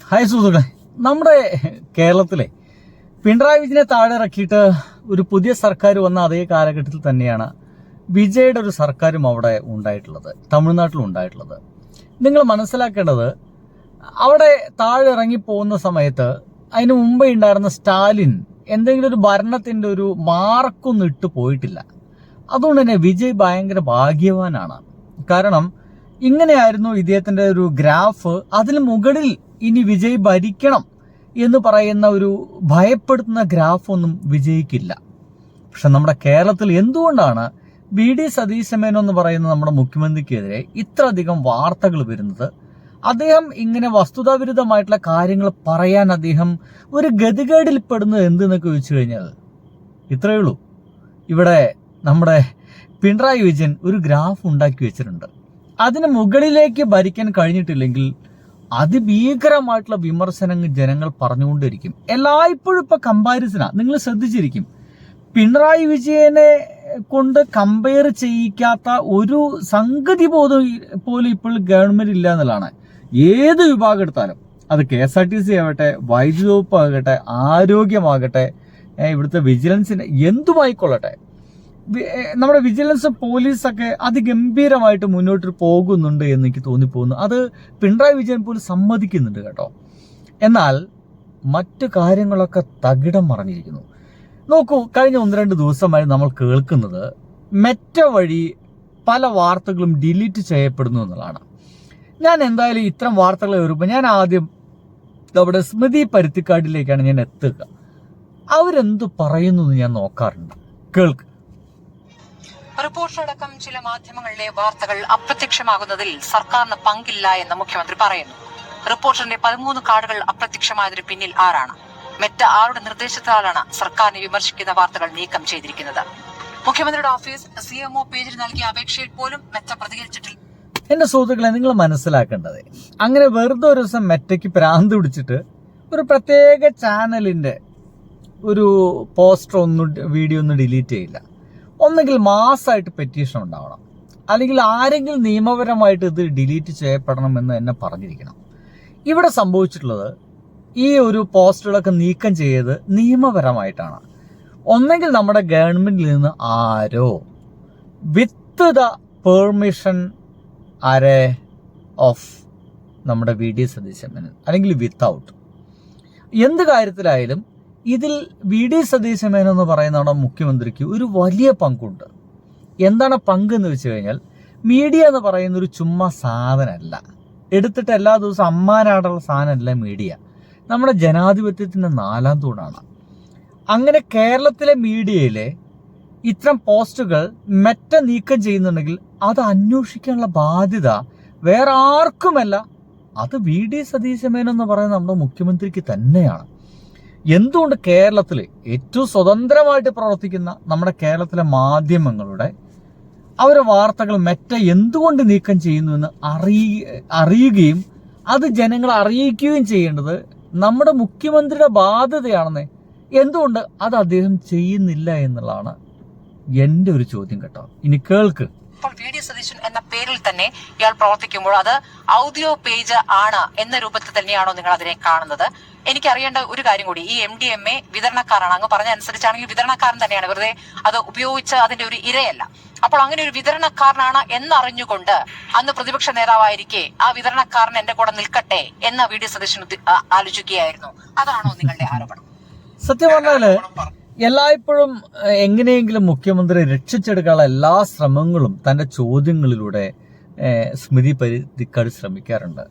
Hi സുഹൃത്തുക്കളെ, നമ്മുടെ കേരളത്തിലെ പിണറായി വിജയനെ താഴെ ഇറക്കിയിട്ട് ഒരു പുതിയ സർക്കാർ വന്ന അതേ കാലഘട്ടത്തിൽ തന്നെയാണ് വിജയുടെ ഒരു സർക്കാരും അവിടെ ഉണ്ടായിട്ടുള്ളത്, തമിഴ്നാട്ടിലും ഉണ്ടായിട്ടുള്ളത്. നിങ്ങൾ മനസ്സിലാക്കേണ്ടത്, അവിടെ താഴെ ഇറങ്ങി പോകുന്ന സമയത്ത് അതിന് മുമ്പേ ഉണ്ടായിരുന്ന സ്റ്റാലിൻ എന്തെങ്കിലും ഒരു ഭരണത്തിന്റെ ഒരു മാർക്കൊന്നും ഇട്ട് പോയിട്ടില്ല. അതുകൊണ്ട് തന്നെ വിജയ് ഭയങ്കര ഭാഗ്യവാനാണ്. കാരണം ഇങ്ങനെയായിരുന്നു ഇദ്ദേഹത്തിന്റെ ഒരു ഗ്രാഫ്. അതിന് മുകളിൽ ഇനി വിജയ് ഭരിക്കണം എന്ന് പറയുന്ന ഒരു ഭയപ്പെടുത്തുന്ന ഗ്രാഫ് ഒന്നും വിജയിക്കില്ല. പക്ഷെ നമ്മുടെ കേരളത്തിൽ എന്തുകൊണ്ടാണ് വി.ഡി. സതീശൻ എന്ന് പറയുന്ന നമ്മുടെ മുഖ്യമന്ത്രിക്കെതിരെ ഇത്രയധികം വാർത്തകൾ വരുന്നത്? അദ്ദേഹം ഇങ്ങനെ വസ്തുതാവിരുദ്ധമായിട്ടുള്ള കാര്യങ്ങൾ പറയാൻ അദ്ദേഹം ഒരു ഗതികേടിൽ പെടുന്നത് എന്തെന്നൊക്കെ ചോദിച്ചു കഴിഞ്ഞാൽ ഇത്രയേ ഉള്ളൂ. ഇവിടെ നമ്മുടെ പിണറായി വിജയൻ ഒരു ഗ്രാഫ് ഉണ്ടാക്കി വെച്ചിട്ടുണ്ട്. അതിന് മുകളിലേക്ക് ഭരിക്കാൻ കഴിഞ്ഞിട്ടില്ലെങ്കിൽ അതിഭീകരമായിട്ടുള്ള വിമർശനങ്ങൾ ജനങ്ങൾ പറഞ്ഞുകൊണ്ടിരിക്കും. എല്ലായ്പ്പോഴും ഇപ്പൊ കമ്പാരിസനാ. നിങ്ങൾ ശ്രദ്ധിച്ചിരിക്കും, പിണറായി വിജയനെ കൊണ്ട് കമ്പയർ ചെയ്യിക്കാത്ത ഒരു സംഗതി പോലും ഇപ്പോൾ ഗവൺമെന്റ് ഇല്ല എന്നുള്ളതാണ്. ഏത് വിഭാഗം എടുത്താലും, അത് KSRTC ആവട്ടെ, വൈദ്യുതി വകുപ്പ് ആകട്ടെ, ആരോഗ്യമാകട്ടെ, ഇവിടുത്തെ വിജിലൻസിന് എന്തുമായിക്കൊള്ളട്ടെ, നമ്മുടെ വിജിലൻസും പോലീസൊക്കെ അതിഗംഭീരമായിട്ട് മുന്നോട്ട് പോകുന്നുണ്ട് എന്ന് എനിക്ക് തോന്നിപ്പോകുന്നു. അത് പിണറായി വിജയൻ പോലും സമ്മതിക്കുന്നുണ്ട് കേട്ടോ. എന്നാൽ മറ്റു കാര്യങ്ങളൊക്കെ തകിടം മറിഞ്ഞിരിക്കുന്നു. നോക്കൂ, കഴിഞ്ഞ 1-2 ദിവസമായി നമ്മൾ കേൾക്കുന്നത് മെറ്റ വഴി പല വാർത്തകളും ഡിലീറ്റ് ചെയ്യപ്പെടുന്നു എന്നുള്ളതാണ്. ഞാൻ എന്തായാലും ഇത്തരം വാർത്തകൾ വരുമ്പോൾ ഞാൻ ആദ്യം നമ്മുടെ സ്മൃതി പരുത്തിക്കാടിലേക്കാണ് ഞാൻ എത്തുക. അവരെന്ത് പറയുന്നു എന്ന് ഞാൻ നോക്കാറുണ്ട്. കേൾക്ക്. റിപ്പോർട്ടറടക്കം ചില മാധ്യമങ്ങളിലെ വാർത്തകൾ അപ്രത്യക്ഷമാകുന്നതിൽ സർക്കാരിന് പങ്കില്ല എന്ന് മുഖ്യമന്ത്രി പറയുന്നു. റിപ്പോർട്ടറിന്റെ 13 കാർഡുകൾ അപ്രത്യക്ഷമായതിന് പിന്നിൽ ആരാണ്? മെറ്റ ആരുടെ നിർദ്ദേശത്താലാണ് സർക്കാരിനെ വിമർശിക്കുന്ന വാർത്തകൾ നീക്കം ചെയ്തിരിക്കുന്നത്? മുഖ്യമന്ത്രിയുടെ ഓഫീസ് CMO പേജിൽ നൽകിയ അപേക്ഷയിൽ പോലും മെറ്റ പ്രതികരിച്ചിട്ടില്ല. എന്റെ സുഹൃത്തുക്കളെ, നിങ്ങൾ മനസ്സിലാക്കേണ്ടത്, അങ്ങനെ വെറുതെ ഒരു ദിവസം മെറ്റയ്ക്ക് പ്രാന്ത് പിടിച്ചിട്ട് ഒരു പ്രത്യേക ചാനലിന്റെ ഒരു പോസ്റ്റർ വീഡിയോ ഒന്നും ഡിലീറ്റ് ചെയ്യില്ല. ഒന്നെങ്കിൽ മാസമായിട്ട് പെറ്റീഷൻ ഉണ്ടാവണം, അല്ലെങ്കിൽ ആരെങ്കിലും നിയമപരമായിട്ട് ഇത് ഡിലീറ്റ് ചെയ്യപ്പെടണമെന്ന് എന്നെ പറഞ്ഞിരിക്കണം. ഇവിടെ സംഭവിച്ചിട്ടുള്ളത്, ഈ ഒരു പോസ്റ്ററുകളൊക്കെ നീക്കം ചെയ്ത് നിയമപരമായിട്ടാണ്. ഒന്നെങ്കിൽ നമ്മുടെ ഗവൺമെന്റിൽ നിന്ന് ആരോ വിത്ത് ദ പെർമിഷൻ ഓഫ് നമ്മുടെ വി.ഡി. സതീശൻ, അല്ലെങ്കിൽ വിത്തൗട്ട്. എന്ത് കാര്യത്തിലായാലും ഇതിൽ വി.ഡി. സതീശൻ എന്ന് പറയുന്ന നമ്മുടെ മുഖ്യമന്ത്രിക്ക് ഒരു വലിയ പങ്കുണ്ട്. എന്താണ് പങ്ക് എന്ന് വെച്ച് കഴിഞ്ഞാൽ, മീഡിയ എന്ന് പറയുന്ന ഒരു ചുമ്മാ സാധനമല്ല, എടുത്തിട്ട് എല്ലാ ദിവസവും അമ്മാനാടുള്ള സാധനമല്ല മീഡിയ. നമ്മുടെ ജനാധിപത്യത്തിന്റെ 4ാം തൂണാണ്. അങ്ങനെ കേരളത്തിലെ മീഡിയയിലെ ഇത്തരം പോസ്റ്റുകൾ മെറ്റ നീക്കം ചെയ്യുന്നുണ്ടെങ്കിൽ അത് അന്വേഷിക്കാനുള്ള ബാധ്യത വേറെ ആർക്കുമല്ല, അത് വി.ഡി. സതീശൻ എന്ന് പറയുന്ന നമ്മുടെ മുഖ്യമന്ത്രിക്ക് തന്നെയാണ്. എന്തുകൊണ്ട് കേരളത്തിൽ ഏറ്റവും സ്വതന്ത്രമായിട്ട് പ്രവർത്തിക്കുന്ന നമ്മുടെ കേരളത്തിലെ മാധ്യമങ്ങളുടെ അവരുടെ വാർത്തകൾ മെറ്റ എന്തുകൊണ്ട് നീക്കം ചെയ്യുന്നു എന്ന് അറിയുകയും അത് ജനങ്ങളെ അറിയിക്കുകയും ചെയ്യേണ്ടത് നമ്മുടെ മുഖ്യമന്ത്രിയുടെ ബാധ്യതയാണെന്ന് എന്തുകൊണ്ട് അത് അദ്ദേഹം ചെയ്യുന്നില്ല എന്നുള്ളതാണ് എന്റെ ഒരു ചോദ്യം കേട്ടോ. ഇനി കേൾക്ക്. ഇപ്പോൾ വി.ഡി. സതീശൻ എന്ന പേരിൽ തന്നെ ഇയാൾ പ്രവർത്തിക്കുമ്പോൾ അത് ഔദ്യോഗിക പേജ് ആണ് എന്ന രൂപത്തിൽ തന്നെയാണോ നിങ്ങൾ അതിനെ കാണുന്നത്? എനിക്കറിയേണ്ട ഒരു കാര്യം കൂടി, ഈ MDMA വിതരണക്കാരാണ്, അങ്ങ് പറഞ്ഞ അനുസരിച്ചാണെങ്കിൽ വിതരണക്കാരൻ തന്നെയാണ്, വെറുതെ അത് ഉപയോഗിച്ച് അതിന്റെ ഒരു ഇരയല്ല. അപ്പോൾ അങ്ങനെ ഒരു വിതരണക്കാരനാണ് എന്നറിഞ്ഞുകൊണ്ട് അന്ന് പ്രതിപക്ഷ നേതാവായിരിക്കെ ആ വിതരണക്കാരൻ എന്റെ കൂടെ നിൽക്കട്ടെ എന്ന വി.ഡി. സതീശൻ ആലോചിക്കുകയായിരുന്നു. അതാണോ നിങ്ങളുടെ ആരോപണം? സത്യം പറഞ്ഞാല് എല്ലായ്പ്പോഴും എങ്ങനെയെങ്കിലും മുഖ്യമന്ത്രി രക്ഷിച്ചെടുക്കാനുള്ള എല്ലാ ശ്രമങ്ങളും തന്റെ ചോദ്യങ്ങളിലൂടെ സ്മൃതി പരുത്തിക്കാട് ശ്രമിക്കാറുണ്ട്.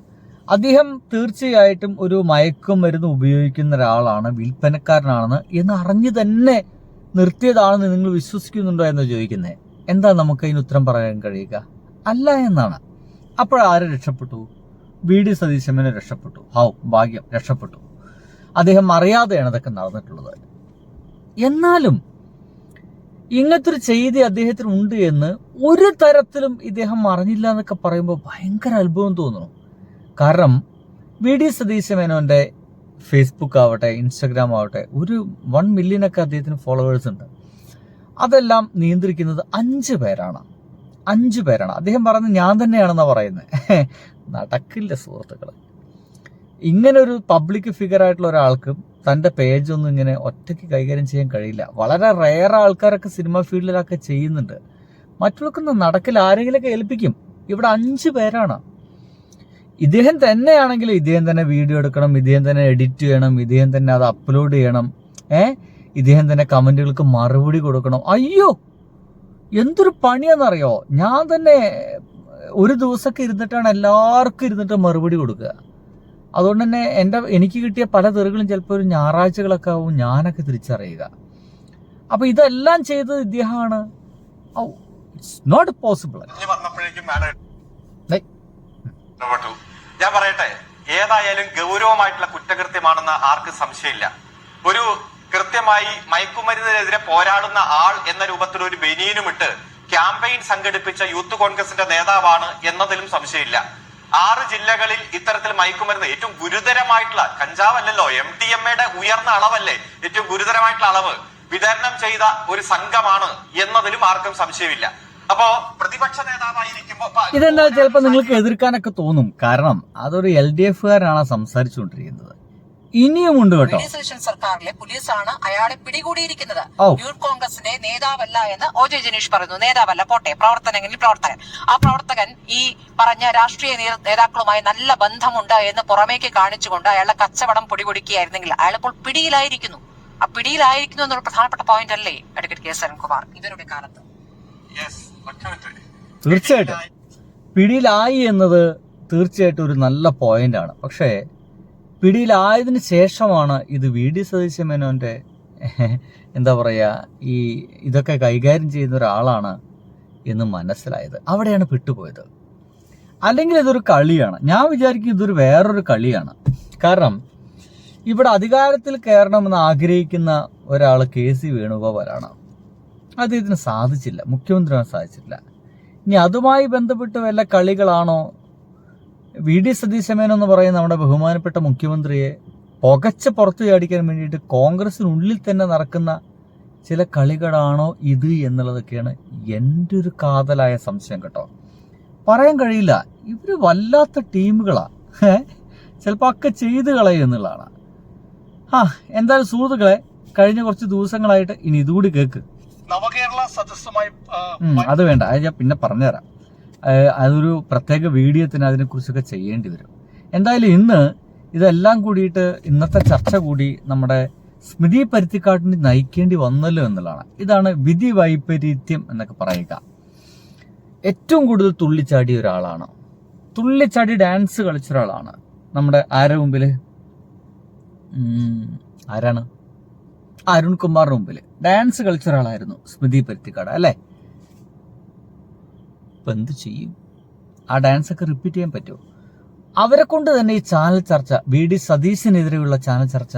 അദ്ദേഹം തീർച്ചയായിട്ടും ഒരു മയക്കുമരുന്ന് ഉപയോഗിക്കുന്ന ഒരാളാണ്, വിൽപ്പനക്കാരനാണെന്ന് എന്ന് അറിഞ്ഞു തന്നെ നിർത്തിയതാണെന്ന് നിങ്ങൾ വിശ്വസിക്കുന്നുണ്ടോ എന്ന് ചോദിക്കുന്നത്. എന്താ നമുക്ക് അതിന് ഉത്തരം പറയാൻ കഴിയുക? അല്ല എന്നാണ്. അപ്പോഴാരെ രക്ഷപ്പെട്ടു? വി.ഡി. സതീശൻ രക്ഷപ്പെട്ടു. ഭാഗ്യം, രക്ഷപ്പെട്ടു. അദ്ദേഹം അറിയാതെയാണ് അതൊക്കെ നടന്നിട്ടുള്ളത്. എന്നാലും ഇങ്ങനത്തെ ഒരു ചെയ്തി അദ്ദേഹത്തിന് ഉണ്ട് എന്ന് ഒരു തരത്തിലും ഇദ്ദേഹം അറിഞ്ഞില്ല എന്നൊക്കെ പറയുമ്പോൾ ഭയങ്കര അത്ഭുതം തോന്നുന്നു. കാരണം വി.ഡി. സതീശൻ മേനോന്റെ ഫേസ്ബുക്ക് ആവട്ടെ, ഇൻസ്റ്റഗ്രാം ആവട്ടെ, ഒരു 1 മില്യണൊക്കെ അദ്ദേഹത്തിന് ഫോളോവേഴ്സ് ഉണ്ട്. അതെല്ലാം നിയന്ത്രിക്കുന്നത് 5 പേരാണ്. 5 പേരാണ്. അദ്ദേഹം പറയുന്നത് ഞാൻ തന്നെയാണെന്നാണ് പറയുന്നത്. നടക്കില്ല സുഹൃത്തുക്കളെ. ഇങ്ങനെ ഒരു പബ്ലിക് ഫിഗർ ആയിട്ടുള്ള ഒരാൾക്ക് തൻ്റെ പേജൊന്നും ഇങ്ങനെ ഒറ്റയ്ക്ക് കൈകാര്യം ചെയ്യാൻ കഴിയില്ല. വളരെ റെയർ ആൾക്കാരൊക്കെ സിനിമ ഫീൽഡിലൊക്കെ ചെയ്യുന്നുണ്ട്. മറ്റുള്ളവർക്കൊന്നും നടക്കില്ല, ആരെങ്കിലുമൊക്കെ ഏൽപ്പിക്കും. ഇവിടെ 5 പേരാണ്. ഇദ്ദേഹം തന്നെയാണെങ്കിൽ ഇദ്ദേഹം തന്നെ വീഡിയോ എടുക്കണം, ഇദ്ദേഹം തന്നെ എഡിറ്റ് ചെയ്യണം, ഇദ്ദേഹം തന്നെ അത് അപ്ലോഡ് ചെയ്യണം, ഇദ്ദേഹം തന്നെ കമന്റുകൾക്ക് മറുപടി കൊടുക്കണം. അയ്യോ, എന്തൊരു പണിയാണെന്നറിയോ? ഞാൻ തന്നെ ഒരു ദിവസമൊക്കെ ഇരുന്നിട്ടാണ് എല്ലാവർക്കും ഇരുന്നിട്ട് മറുപടി കൊടുക്കുക. അതുകൊണ്ട് തന്നെ എനിക്ക് കിട്ടിയ പല തെറികളും ചിലപ്പോൾ ഒരു ഞായറാഴ്ചകളൊക്കെ ആവും ഞാനൊക്കെ തിരിച്ചറിയുക. അപ്പൊ ഇതെല്ലാം ചെയ്തത് ഇദ്ദേഹമാണ്. It's not possible. ഞാൻ പറയട്ടെ, ഏതായാലും ഗൗരവമായിട്ടുള്ള കുറ്റകൃത്യമാണെന്ന് ആർക്കും സംശയമില്ല. ഒരു കൃത്യമായി മയക്കുമരുന്നിനെതിരെ പോരാടുന്ന ആൾ എന്ന രൂപത്തിൽ ഒരു ബനിയനും ഇട്ട് ക്യാമ്പയിൻ സംഘടിപ്പിച്ച യൂത്ത് കോൺഗ്രസിന്റെ നേതാവാണ് എന്നതിലും സംശയമില്ല. 6 ജില്ലകളിൽ ഇത്തരത്തിൽ മയക്കുമരുന്ന് ഏറ്റവും ഗുരുതരമായിട്ടുള്ള, കഞ്ചാവല്ലല്ലോ, MDMA ഉയർന്ന അളവല്ലേ ഏറ്റവും ഗുരുതരമായിട്ടുള്ള അളവ്, വിതരണം ചെയ്ത ഒരു സംഘമാണ് എന്നതിലും ആർക്കും സംശയമില്ല. അപ്പോ പ്രതിപക്ഷ നേതാവായിരിക്കുമ്പോ ഇതെന്താ ചിലപ്പോൾ നിങ്ങൾക്ക് എതിർക്കാനൊക്കെ തോന്നും. കാരണം അതൊരു LDF-കാരനാണ് സംസാരിച്ചുകൊണ്ടിരിക്കുന്നത്. ഇനിയുമുണ്ട് കേട്ടോ. സർക്കാരിലെ പോലീസാണ് അയാളെ പിടികൂടിയിരിക്കുന്നത്. യൂത്ത് കോൺഗ്രസിന്റെ നേതാവല്ല എന്ന് OJ ജനീഷ് പറയുന്നു. നേതാവല്ല പോട്ടെ, പ്രവർത്തനെങ്കിൽ പ്രവർത്തകൻ. ആ പ്രവർത്തകൻ ഈ പറഞ്ഞ രാഷ്ട്രീയ നേതാക്കളുമായി നല്ല ബന്ധമുണ്ട് എന്ന് പുറമേക്ക് കാണിച്ചുകൊണ്ട് അയാളുടെ കച്ചവടം പൊടിപൊടിക്കുകയായിരുന്നെങ്കിൽ അയാളിപ്പോൾ പിടിയിലായിരിക്കുന്നു. ആ പിടിയിലായിരിക്കുന്നു എന്നൊരു പ്രധാനപ്പെട്ട പോയിന്റ് അല്ലേ അഡ്വക്കേറ്റ് കെ സരൺകുമാർ ഇവരുടെ കാലത്ത്? തീർച്ചയായിട്ടും പിടിയിലായി എന്നത് തീർച്ചയായിട്ടും ഒരു നല്ല പോയിന്റാണ്. പക്ഷേ പിടിയിലായതിനു ശേഷമാണ് ഇത് VD സതീശൻ മേനോന്റെ എന്താ പറയുക, ഇതൊക്കെ കൈകാര്യം ചെയ്യുന്ന ഒരാളാണ് എന്ന് മനസ്സിലായത്. അവിടെയാണ് പെട്ടുപോയത്. അല്ലെങ്കിൽ ഇതൊരു കളിയാണ്. ഞാൻ വിചാരിക്കും ഇതൊരു വേറൊരു കളിയാണ്. കാരണം ഇവിടെ അധികാരത്തിൽ കയറണമെന്ന് ആഗ്രഹിക്കുന്ന ഒരാൾ KC വേണുഗോപാലാണ്. അദ്ദേഹത്തിന് സാധിച്ചില്ല, മുഖ്യമന്ത്രിയാൻ സാധിച്ചില്ല. ഇനി അതുമായി ബന്ധപ്പെട്ട് വല്ല കളികളാണോ VD സതീശൻ മേനോൻ എന്ന് പറയുന്ന നമ്മുടെ ബഹുമാനപ്പെട്ട മുഖ്യമന്ത്രിയെ പുകച്ച് പുറത്തു ചാടിക്കാൻ വേണ്ടിയിട്ട് കോൺഗ്രസിനുള്ളിൽ തന്നെ നടക്കുന്ന ചില കളികളാണോ ഇത് എന്നുള്ളതൊക്കെയാണ് എൻ്റെ ഒരു കാതലായ സംശയം കേട്ടോ. പറയാൻ കഴിയില്ല. ഇവര് വല്ലാത്ത ടീമുകളാ. ചിലപ്പോൾ ഒക്കെ ചെയ്ത് കളയും എന്നുള്ളതാണ്. എന്തായാലും സുഹൃത്തുക്കളെ, കഴിഞ്ഞ കുറച്ച് ദിവസങ്ങളായിട്ട് ഇനി ഇതുകൂടി കേക്ക്. നവകേരള സദസ്സുമായി അത് വേണ്ട, അത് ഞാൻ പിന്നെ പറഞ്ഞുതരാം. അതൊരു പ്രത്യേക വീഡിയോ തന്നെ അതിനെക്കുറിച്ചൊക്കെ ചെയ്യേണ്ടി വരും. എന്തായാലും ഇന്ന് ഇതെല്ലാം കൂടിയിട്ട് ഇന്നത്തെ ചർച്ച കൂടി നമ്മുടെ സ്മൃതി പരുത്തിക്കാട്ടിന് നയിക്കേണ്ടി വന്നല്ലോ എന്നുള്ളതാണ്. ഇതാണ് വിധി വൈപരീത്യം എന്നൊക്കെ പറയുക. ഏറ്റവും കൂടുതൽ തുള്ളിച്ചാടിയ ഒരാളാണ്, തുള്ളിച്ചാടി ഡാൻസ് കളിച്ച ഒരാളാണ് നമ്മുടെ ആരുടെ മുമ്പിൽ, ആരാണ്, അരുൺകുമാറിന്റെ മുമ്പിൽ ഡാൻസ് കളിച്ച ഒരാളായിരുന്നു സ്മൃതി പരുത്തിക്കാട് അല്ലേ. ഇപ്പൊ എന്ത് ചെയ്യും? ആ ഡാൻസ് ഒക്കെ റിപ്പീറ്റ് ചെയ്യാൻ പറ്റുമോ? അവരെ കൊണ്ട് തന്നെ ഈ ചാനൽ ചർച്ച, VD സതീശനെതിരെയുള്ള ചാനൽ ചർച്ച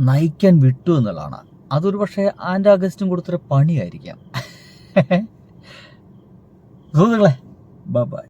നയിക്കാൻ വിട്ടു എന്നുള്ളതാണ്. അതൊരു പക്ഷേ ആൻഡ് അഗസ്റ്റും കൊടുത്തൊരു പണിയായിരിക്കാം. സുഹൃത്തുക്കളെ, ബൈ.